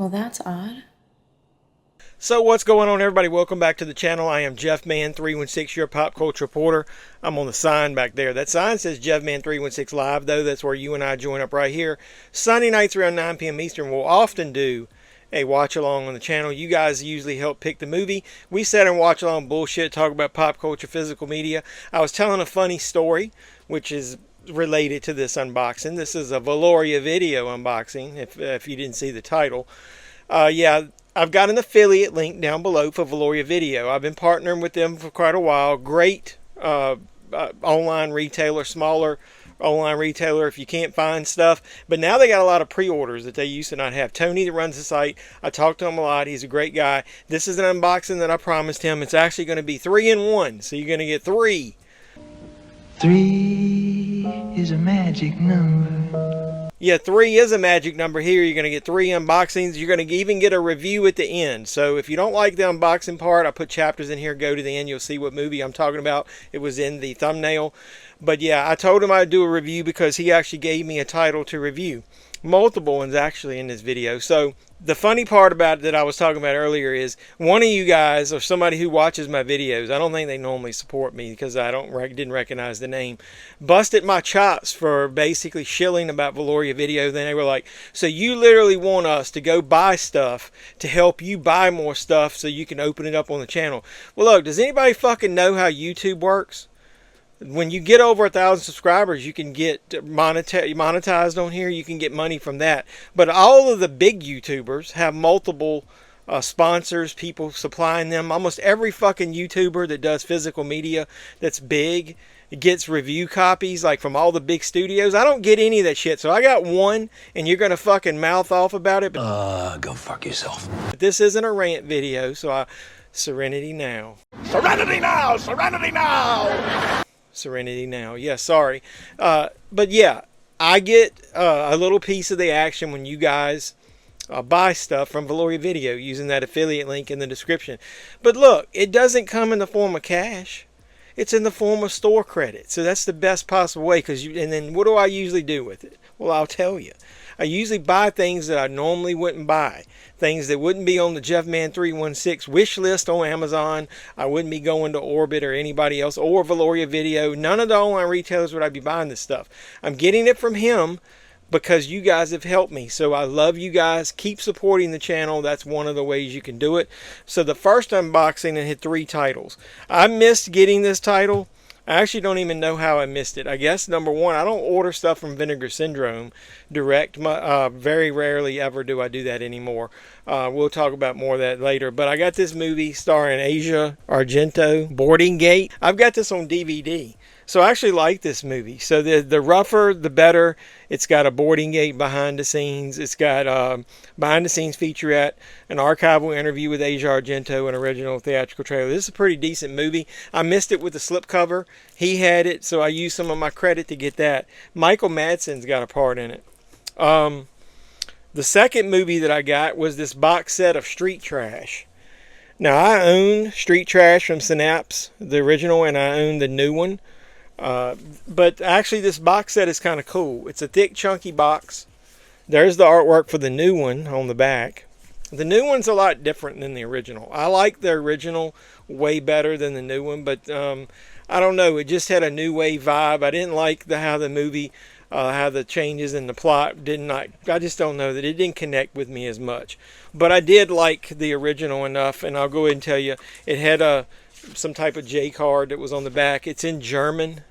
Well, that's odd. So what's going on, everybody? Welcome back to the channel. I am JeffMan316, your pop culture reporter. I'm on the sign back there. That sign says JeffMan316 Live, though. That's where you and I join up right here. Sunday nights around 9 p.m. Eastern. We'll often do a watch along on the channel. You guys usually help pick the movie. We sit and watch along bullshit, talk about pop culture, physical media. I was telling a funny story, which is related to this unboxing. This is a Valoria video unboxing, if you didn't see the title. Yeah, I've got an affiliate link down below for Valoria Video. I've been partnering with them for quite a while. Great online retailer, smaller online retailer if you can't find stuff. But now they got a lot of pre-orders that they used to not have. Tony that runs the site, I talk to him a lot. He's a great guy. This is an unboxing that I promised him. It's actually going to be 3-in-1. So you're going to get 3. 3 is a magic number. Yeah, 3 is a magic number here. You're going to get 3 unboxings. You're going to even get a review at the end. So if you don't like the unboxing part, I put chapters in here. Go to the end. You'll see what movie I'm talking about. It was in the thumbnail. But yeah, I told him I'd do a review because he actually gave me a title to review. Multiple ones actually in this video. So the funny part about it that I was talking about earlier is one of you guys or somebody who watches my videos, I don't think they normally support me because I didn't recognize the name, busted my chops for basically shilling about Valoria Video. Then they were like, so you literally want us to go buy stuff to help you buy more stuff so you can open it up on the channel. Well, look, does anybody fucking know how YouTube works? When you get over 1,000 subscribers, you can get monetized on here. You can get money from that. But all of the big YouTubers have multiple sponsors, people supplying them. Almost every fucking YouTuber that does physical media that's big gets review copies, like from all the big studios. I don't get any of that shit. So I got one, and you're going to fucking mouth off about it. But Go fuck yourself. But this isn't a rant video, so Serenity now. Serenity now! Serenity now! Serenity now. Yeah, sorry. But yeah, I get a little piece of the action when you guys buy stuff from Valoria Video using that affiliate link in the description. But look, it doesn't come in the form of cash. It's in the form of store credit. So that's the best possible way. And then what do I usually do with it? Well, I'll tell you. I usually buy things that I normally wouldn't buy. Things that wouldn't be on the JeffMan316 wish list on Amazon. I wouldn't be going to Orbit or anybody else or Valoria Video. None of the online retailers would I be buying this stuff. I'm getting it from him because you guys have helped me. So I love you guys. Keep supporting the channel. That's one of the ways you can do it. So the first unboxing, it had 3 titles. I missed getting this title. I actually don't even know how I missed it. I guess, number one, I don't order stuff from Vinegar Syndrome direct. Very rarely ever do I do that anymore. We'll talk about more of that later. But I got this movie starring Asia Argento, Boarding Gate. I've got this on DVD. So I actually like this movie. So the rougher, the better. It's got a Boarding Gate behind the scenes. It's got behind the scenes featurette, an archival interview with Asia Argento, an original theatrical trailer. This is a pretty decent movie. I missed it with the slipcover. He had it, so I used some of my credit to get that. Michael Madsen's got a part in it. The second movie that I got was this box set of Street Trash. Now, I own Street Trash from Synapse, the original, and I own the new one. But actually this box set is kind of cool. It's a thick, chunky box. There's the artwork for the new one on the back. The new one's a lot different than the original. I like the original way better than the new one, but I don't know. It just had a new wave vibe. I didn't like how the movie, how the changes in the plot I just don't know that it didn't connect with me as much. But I did like the original enough, and I'll go ahead and tell you, it had some type of J card that was on the back. It's in German.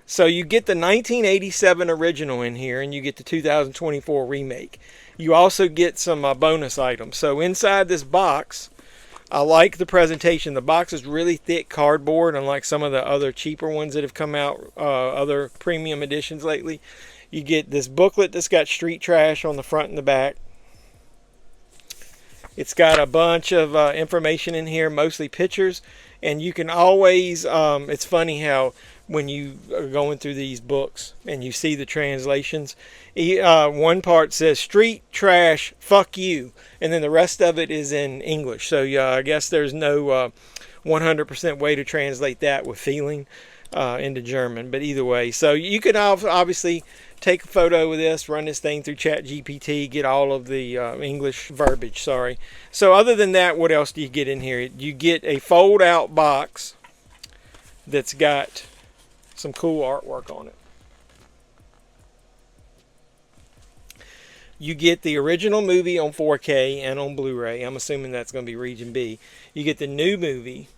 So you get the 1987 original in here, and you get the 2024 remake. You also get some bonus items. So inside this box, I like the presentation. The box is really thick cardboard, unlike some of the other cheaper ones that have come out, other premium editions lately. You get this booklet that's got Street Trash on the front and the back. It's got a bunch of information in here, mostly pictures. And you can always, it's funny how when you are going through these books and you see the translations, one part says street trash, fuck you. And then the rest of it is in English. So yeah, I guess there's no 100% way to translate that with feeling into German. But either way, so you can obviously take a photo of this, run this thing through ChatGPT, get all of the English verbiage, sorry. So other than that, what else do you get in here? You get a fold-out box that's got some cool artwork on it. You get the original movie on 4K and on Blu-ray. I'm assuming that's going to be Region B. You get the new movie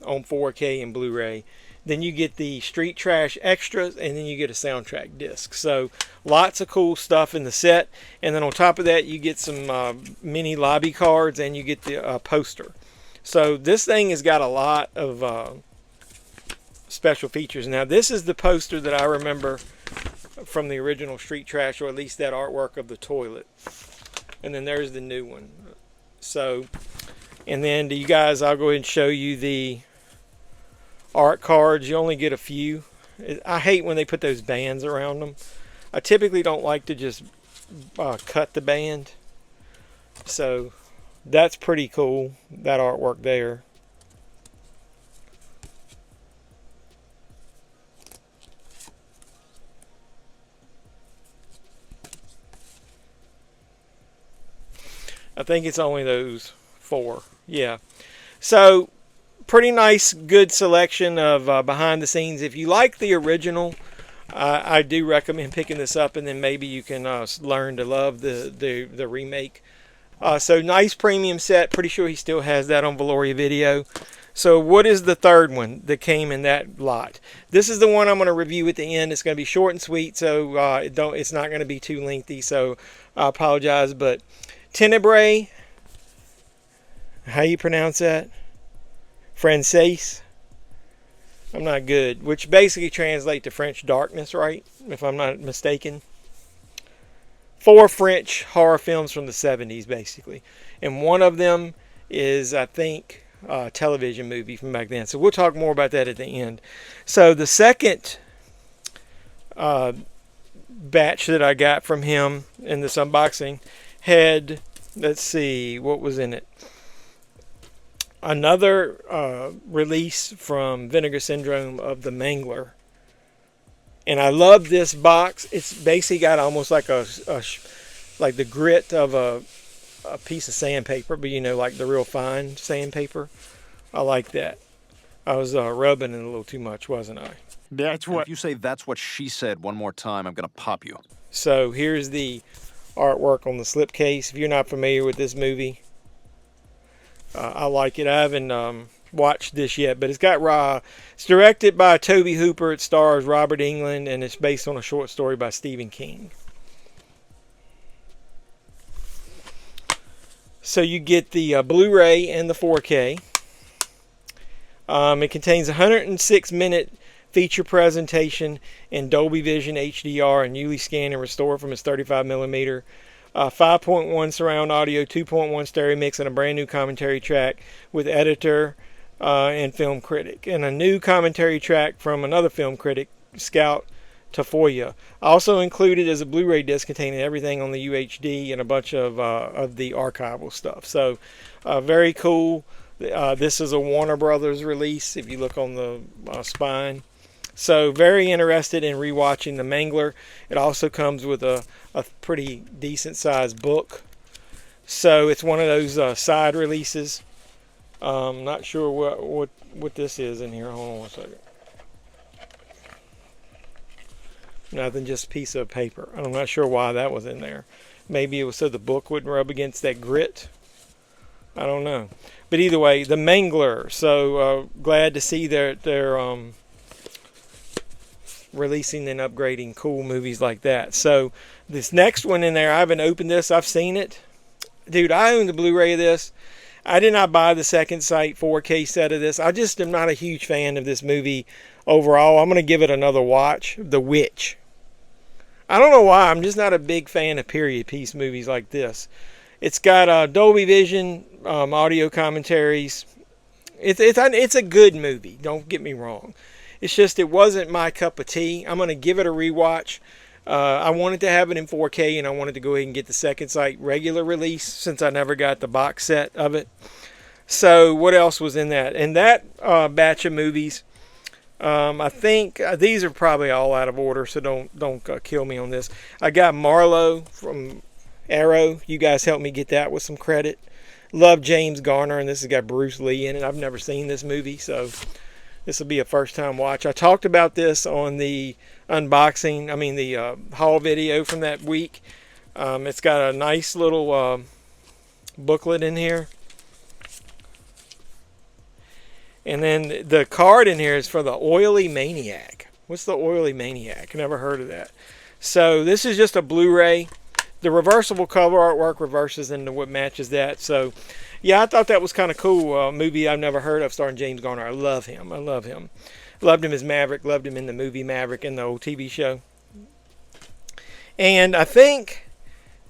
on 4K and Blu-ray. Then you get the Street Trash extras, and then you get a soundtrack disc. So lots of cool stuff in the set. And then on top of that, you get some mini lobby cards, and you get the poster. So this thing has got a lot of special features. Now this is the poster that I remember from the original Street Trash, or at least that artwork of the toilet. And then there's the new one. So, and then to you guys, I'll go ahead and show you the art cards. You only get a few. I hate when they put those bands around them. I typically don't like to just cut the band. So that's pretty cool, that artwork there. I think it's only those 4. Yeah. So pretty nice, good selection of behind the scenes. If you like the original, I do recommend picking this up, and then maybe you can learn to love the remake. So nice premium set. Pretty sure he still has that on Valoria Video. So what is the third one that came in that lot? This is the one I'm going to review at the end. It's going to be short and sweet, so it's not going to be too lengthy. So I apologize, but Tenebrae, how you pronounce that? Francaise? I'm not good. Which basically translates to French darkness, right? If I'm not mistaken. 4 French horror films from the 70s, basically. And one of them is, I think, a television movie from back then. So we'll talk more about that at the end. So the second batch that I got from him in this unboxing had, let's see, what was in it? Another release from Vinegar Syndrome of the Mangler. And I love this box. It's basically got almost like like the grit of a piece of sandpaper, but you know, like the real fine sandpaper. I like that. I was rubbing it a little too much, wasn't I? That's what. If you say "that's what she said" one more time, I'm gonna pop you. So here's the artwork on the slipcase. If you're not familiar with this movie, I like it. I haven't watched this yet, but it's directed by Toby Hooper. It stars Robert Englund, and it's based on a short story by Stephen King. So you get the Blu-ray and the 4K. It contains a 106-minute feature presentation in Dolby Vision HDR and newly scanned and restored from its 35mm. 5.1 surround audio, 2.1 stereo mix, and a brand new commentary track with editor and film critic. And a new commentary track from another film critic, Scout Tafoya. Also included is a Blu-ray disc containing everything on the UHD and a bunch of the archival stuff. So very cool. This is a Warner Brothers release if you look on the spine. So very interested in rewatching The Mangler. It also comes with a pretty decent sized book. So it's one of those side releases. Not sure what this is in here. Hold on one second. Nothing, just a piece of paper. I'm not sure why that was in there. Maybe it was so the book wouldn't rub against that grit. I don't know. But either way, The Mangler. So glad to see they're releasing and upgrading cool movies like that. So this next one in there, I haven't opened this. I've seen it. Dude, I own the Blu-ray of this. I did not buy the second sight 4K set of this. I just am not a huge fan of this movie overall. I'm going to give it another watch. The Witch. I don't know why. I'm just not a big fan of period piece movies like this. It's got Dolby Vision, audio commentaries. It's a good movie. Don't get me wrong. It's just it wasn't my cup of tea. I'm going to give it a rewatch. I wanted to have it in 4K, and I wanted to go ahead and get the second sight regular release since I never got the box set of it. So what else was in that? In that batch of movies, I think these are probably all out of order, so don't kill me on this. I got Marlowe from Arrow. You guys helped me get that with some credit. Love James Garner, and this has got Bruce Lee in it. I've never seen this movie, so this will be a first-time watch. I talked about this on the unboxing, the haul video from that week. It's got a nice little booklet in here. And then the card in here is for the Oily Maniac. What's the Oily Maniac? Never heard of that. So this is just a Blu-ray. The reversible cover artwork reverses into what matches that. So yeah, I thought that was kind of cool. Movie I've never heard of starring James Garner. I love him. Loved him as Maverick. Loved him in the movie Maverick and the old TV show. And I think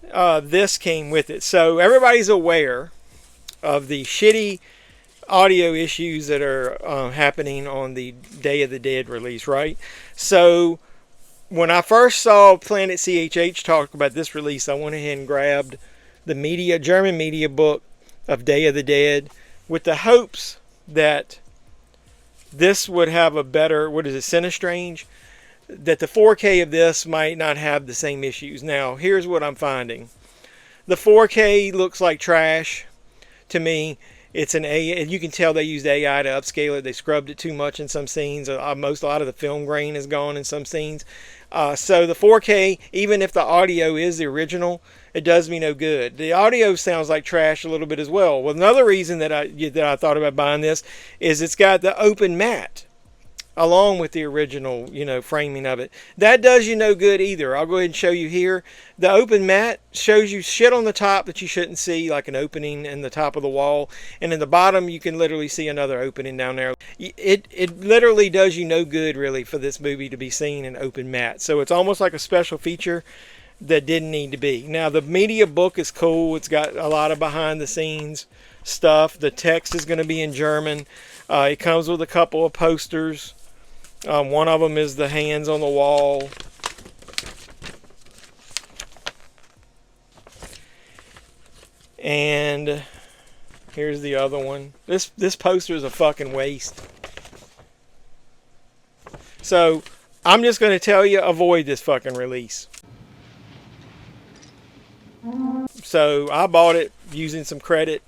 this came with it. So everybody's aware of the shitty audio issues that are happening on the Day of the Dead release, right? So when I first saw Planet CHH talk about this release, I went ahead and grabbed the German media book of Day of the Dead with the hopes that this would have a better, Sinistrange, that the 4K of this might not have the same issues. Now, here's what I'm finding. The 4K looks like trash to me. It's an AI, you can tell they used AI to upscale it. They scrubbed it too much in some scenes. A lot of the film grain is gone in some scenes. So the 4K, even if the audio is the original, it does me no good. The audio sounds like trash a little bit as well. Well, another reason that I thought about buying this is it's got the open matte along with the original, framing of it. That does you no good either. I'll go ahead and show you here. The open matte shows you shit on the top that you shouldn't see, like an opening in the top of the wall. And in the bottom, you can literally see another opening down there. It literally does you no good, really, for this movie to be seen in open matte. So it's almost like a special feature that didn't need to be. Now, the media book is cool. It's got a lot of behind-the-scenes stuff. The text is going to be in German. It comes with a couple of posters. One of them is the hands on the wall. And here's the other one. This poster is a fucking waste. So I'm just going to tell you, avoid this fucking release. So I bought it using some credit.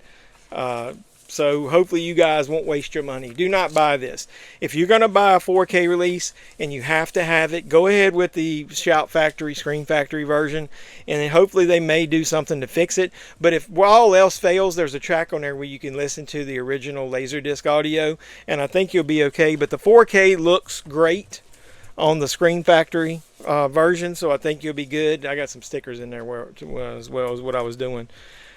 So hopefully you guys won't waste your money. Do not buy this. If you're going to buy a 4K release and you have to have it, go ahead with the Shout Factory, Scream Factory version. And then hopefully they may do something to fix it. But if all else fails, there's a track on there where you can listen to the original Laserdisc audio. And I think you'll be okay. But the 4K looks great on the Scream Factory version. So I think you'll be good. I got some stickers in there as well as what I was doing.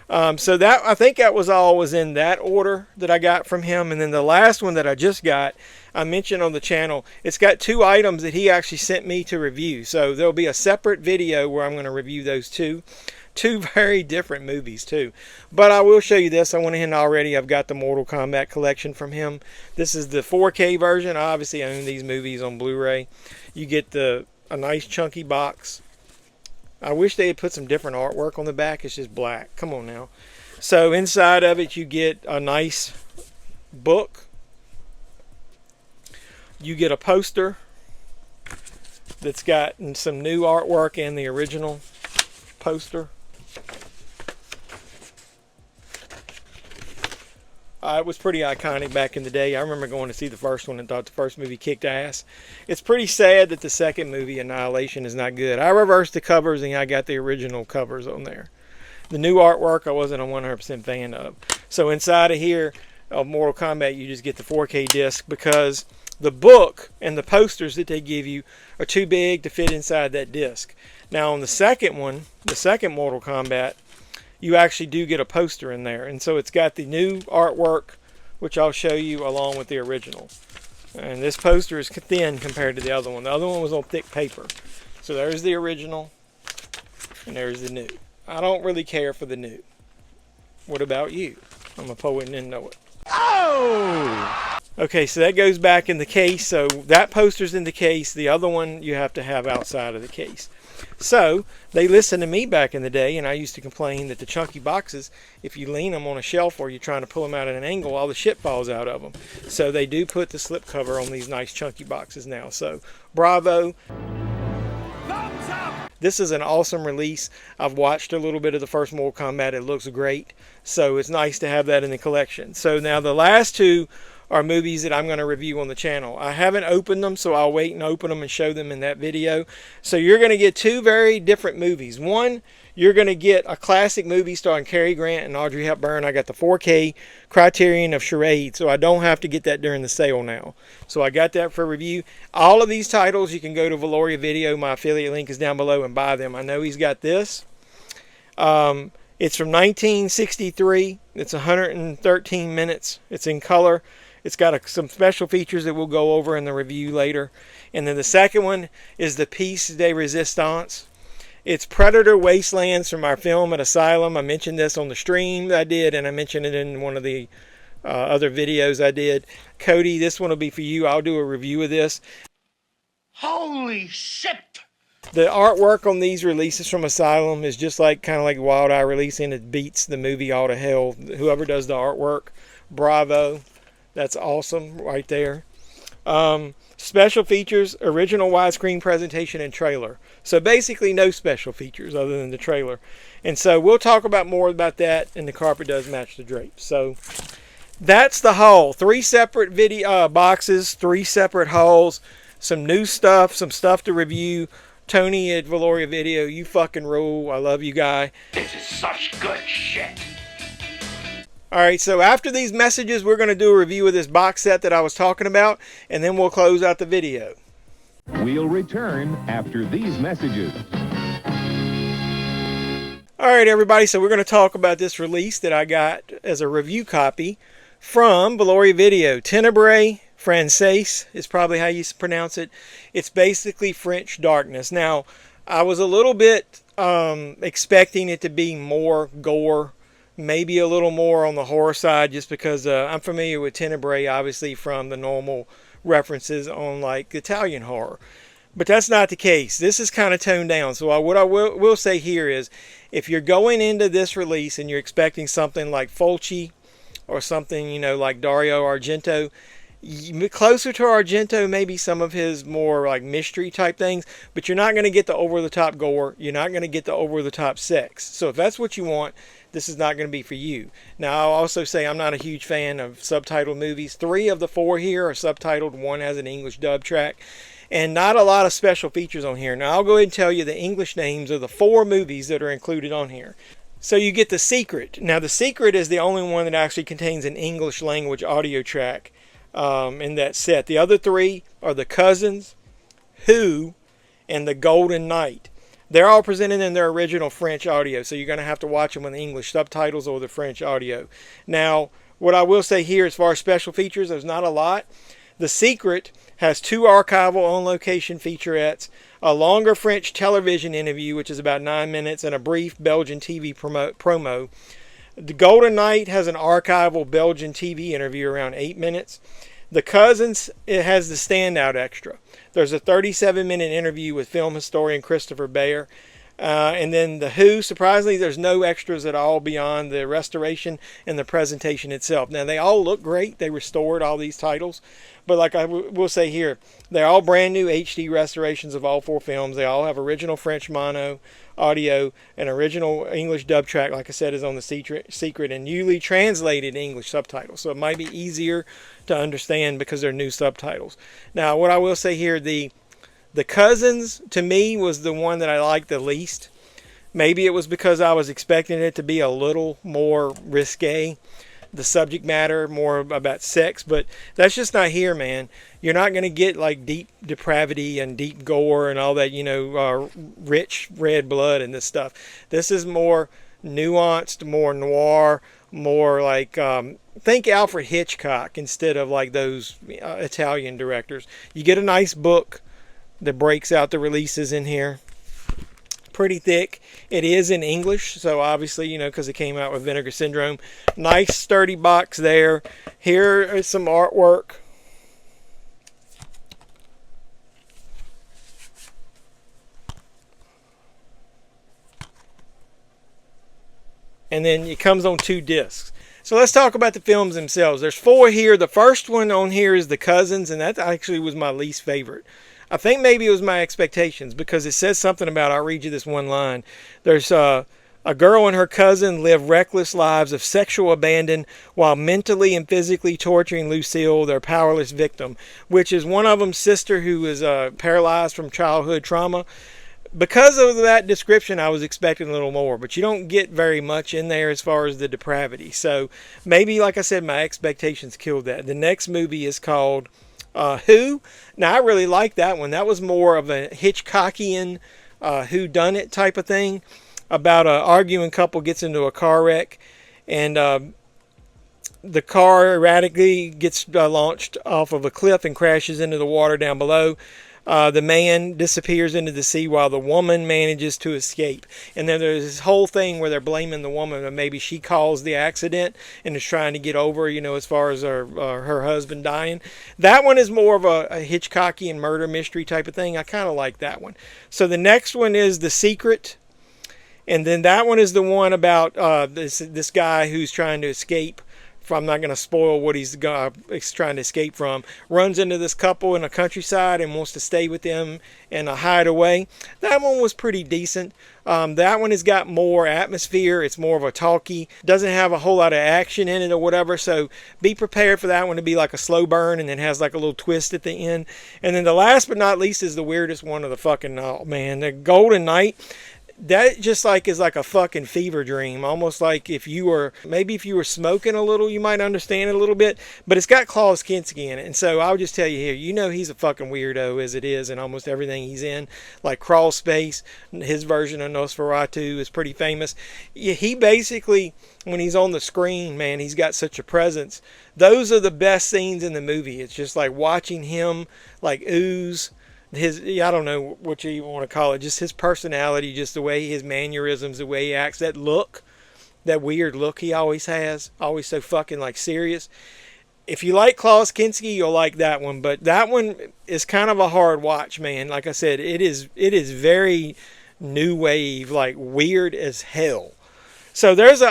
So that, I think that was all was in that order that I got from him. And then the last one that I just got, I mentioned on the channel, it's got 2 items that he actually sent me to review. So there'll be a separate video where I'm going to review those two very different movies too. But I will show you this. I went ahead and already, I've got the Mortal Kombat collection from him. This is the 4K version. I obviously own these movies on Blu-ray. You get a nice chunky box. I wish they had put some different artwork on the back. It's just black. Come on now. So inside of it, you get a nice book. You get a poster that's got some new artwork and the original poster. It was pretty iconic back in the day. I remember going to see the first one and thought the first movie kicked ass. It's pretty sad that the second movie, Annihilation, is not good. I reversed the covers and I got the original covers on there. The new artwork I wasn't a 100% fan of. So inside of here, of Mortal Kombat, you just get the 4K disc because the book and the posters that they give you are too big to fit inside that disc. Now on the second one, the second Mortal Kombat, you actually do get a poster in there. And so it's got the new artwork, which I'll show you along with the original. And this poster is thin compared to the other one. The other one was on thick paper. So there's the original, and there's the new. I don't really care for the new. What about you? I'm a poet and didn't know it. Oh! Okay, so that goes back in the case. So that poster's in the case. The other one you have to have outside of the case. So they listened to me back in the day, and I used to complain that the chunky boxes, if you lean them on a shelf or you're trying to pull them out at an angle, all the shit falls out of them. So they do put the slip cover on these nice chunky boxes now. So bravo. Thumbs up! This is an awesome release. I've watched a little bit of the first Mortal Kombat. It looks great. So it's nice to have that in the collection. So now the last two are movies that I'm going to review on the channel. I haven't opened them, so I'll wait and open them and show them in that video. So you're going to get two very different movies. One, you're going to get a classic movie starring Cary Grant and Audrey Hepburn. I got the 4K Criterion of Charade, so I don't have to get that during the sale now. So I got that for review. All of these titles, you can go to Valoria Video. My affiliate link is down below and buy them. I know he's got this. It's from 1963. It's 113 minutes. It's in color. It's got some special features that we'll go over in the review later. And then the second one is the Piece de Resistance. It's Predator Wastelands from our film at Asylum. I mentioned this on the stream that I did, and I mentioned it in one of the other videos I did. Cody, this one will be for you. I'll do a review of this. Holy shit! The artwork on these releases from Asylum is just like kind of like Wild Eye releasing. It beats the movie all to hell. Whoever does the artwork, bravo. That's awesome right there. Special features, original widescreen presentation, and trailer. So basically no special features other than the trailer. And so we'll talk about more about that, and the carpet does match the drapes. So that's the haul. 3 separate video boxes, 3 separate hauls, some new stuff, some stuff to review. Tony at Valoria Video, you fucking rule. I love you, guy. This is such good shit. Alright, so after these messages, we're going to do a review of this box set that I was talking about, and then we'll close out the video. We'll return after these messages. Alright, everybody, so we're going to talk about this release that I got as a review copy from Valoria Video. Ténèbres Françaises is probably how you pronounce it. It's basically French darkness. Now, I was a little bit expecting it to be more gore, maybe a little more on the horror side, just because I'm familiar with Ténèbres, obviously, from the normal references on like Italian horror. But that's not the case. This is kind of toned down. So what I will say here is, if you're going into this release and you're expecting something like Fulci or something, you know, like Dario Argento, closer to Argento, maybe some of his more like mystery type things, but you're not going to get the over-the-top gore. You're not going to get the over-the-top sex. So if that's what you want, this is not going to be for you. Now, I'll also say I'm not a huge fan of subtitled movies. 3 of the 4 here are subtitled. 1 has an English dub track. And not a lot of special features on here. Now, I'll go ahead and tell you the English names of the 4 movies that are included on here. So you get The Secret. Now, The Secret is the only one that actually contains an English language audio track in that set. The other 3 are The Cousins, Who, and The Golden Knight. They're all presented in their original French audio, so you're going to have to watch them with the English subtitles or the French audio. Now, what I will say here as far as special features, there's not a lot. The Secret has 2 archival on-location featurettes, a longer French television interview, which is about 9 minutes, and a brief Belgian TV promo. The Golden Knight has an archival Belgian TV interview around 8 minutes. The Cousins, it has the standout extra. There's a 37-minute interview with film historian Christopher Bayer. And then The Who, surprisingly, there's no extras at all beyond the restoration and the presentation itself. Now, they all look great. They restored all these titles. But like I will say here, they're all brand new HD restorations of all 4 films. They all have original French mono audio, and original English dub track, like I said, is on The Secret, and newly translated English subtitles. So it might be easier to understand because they're new subtitles. Now, what I will say here, the Cousins, to me, was the one that I liked the least. Maybe it was because I was expecting it to be a little more risque, the subject matter, more about sex, but that's just not here, man. You're not going to get like deep depravity and deep gore and all that, you know, rich red blood and this stuff. This is more nuanced, more noir, more like, think Alfred Hitchcock instead of like those Italian directors. You get a nice book that breaks out the releases in here. Pretty thick. It is in English, so obviously, you know, because it came out with Vinegar Syndrome. Nice sturdy box there. Here is some artwork. and then it comes on 2 discs. So let's talk about the films themselves. There's 4 here. The first one on here is The Cousins, and that actually was my least favorite. I think maybe it was my expectations, because it says something about, I'll read you this one line. There's a girl and her cousin live reckless lives of sexual abandon while mentally and physically torturing Lucille, their powerless victim, which is one of them's sister, who is paralyzed from childhood trauma. Because of that description, I was expecting a little more, but you don't get very much in there as far as the depravity. So maybe, like I said, my expectations killed that. The next movie is called Who. Now, I really like that one. That was more of a Hitchcockian whodunit type of thing, about an arguing couple gets into a car wreck, and the car erratically gets launched off of a cliff and crashes into the water down below. The man disappears into the sea while the woman manages to escape. And then there's this whole thing where they're blaming the woman, and maybe she caused the accident and is trying to get over, as far as her husband dying. That one is more of a Hitchcockian murder mystery type of thing. I kind of like that one. So the next one is The Secret. And then that one is the one about this guy who's trying to escape from, I'm not going to spoil what he's trying to escape from, runs into this couple in a countryside and wants to stay with them in a hideaway. That one was pretty decent. That one has got more atmosphere. It's more of a talkie. Doesn't have a whole lot of action in it or whatever, so be prepared for that one to be like a slow burn, and then has like a little twist at the end. And then the last but not least is the weirdest one of the fucking, oh man, The Golden Knight. That just is like a fucking fever dream. Almost like if you were smoking a little, you might understand it a little bit. But it's got Klaus Kinski in it. And so I'll just tell you here, he's a fucking weirdo as it is in almost everything he's in. Like Crawl Space, his version of Nosferatu is pretty famous. He basically, when he's on the screen, man, he's got such a presence. Those are the best scenes in the movie. It's just like watching him like ooze. I don't know what you even want to call it, just his personality, just the way, his mannerisms, the way he acts, that look, that weird look he always has, always so fucking like serious. If you like Klaus Kinski, you'll like that one, but that one is kind of a hard watch, man. Like I said, it is very new wave, like weird as hell. So there's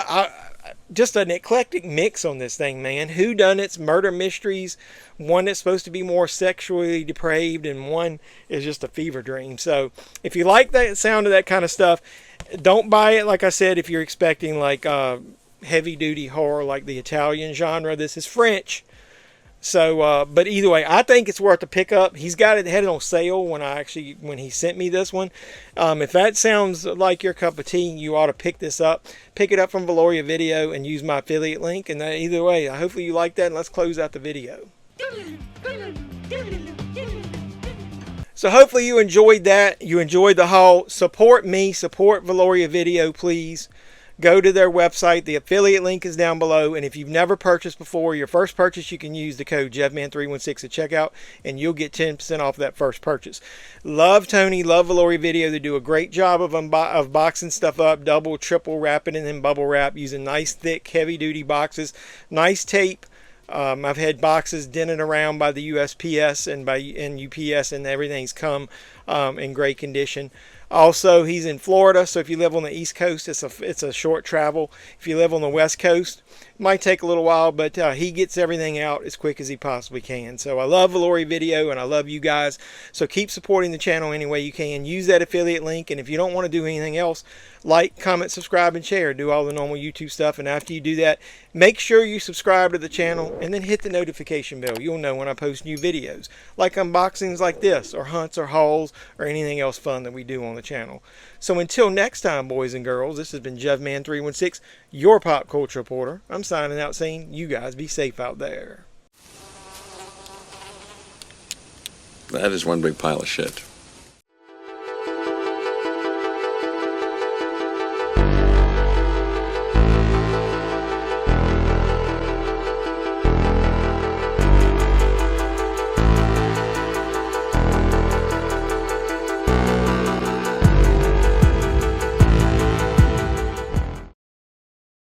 just an eclectic mix on this thing, man. Whodunits, murder mysteries, one that's supposed to be more sexually depraved, and one is just a fever dream. So if you like that sound of that kind of stuff, don't buy it. Like I said, if you're expecting like heavy duty horror like the Italian genre, this is French. So, but either way, I think it's worth a pick up. He's got it headed on sale when he sent me this one. If that sounds like your cup of tea, you ought to pick this up. Pick it up from Valoria Video and use my affiliate link. And either way, hopefully you like that, and let's close out the video. So hopefully you enjoyed that. You enjoyed the haul. Support me. Support Valoria Video, please. Go to their website. The affiliate link is down below. And if you've never purchased before, your first purchase, you can use the code JeffMan316 at checkout, and you'll get 10% off that first purchase. Love Tony. Love Valoria Video. They do a great job of boxing stuff up, double, triple wrapping, and then bubble wrap using nice, thick, heavy-duty boxes. Nice tape. I've had boxes dented around by the USPS and UPS, and everything's come in great condition. Also, he's in Florida, so if you live on the East Coast, it's a short travel. If you live on the West Coast, it might take a little while, but he gets everything out as quick as he possibly can. So I love Valoria Video, and I love you guys. So keep supporting the channel any way you can. Use that affiliate link, and if you don't want to do anything else, like, comment, subscribe, and share. Do all the normal YouTube stuff, and after you do that, make sure you subscribe to the channel, and then hit the notification bell. You'll know when I post new videos, like unboxings like this, or hunts, or hauls, or anything else fun that we do on the channel. So until next time, boys and girls, this has been JeffMan316, your pop culture reporter. I'm signing out saying you guys be safe out there. That is one big pile of shit.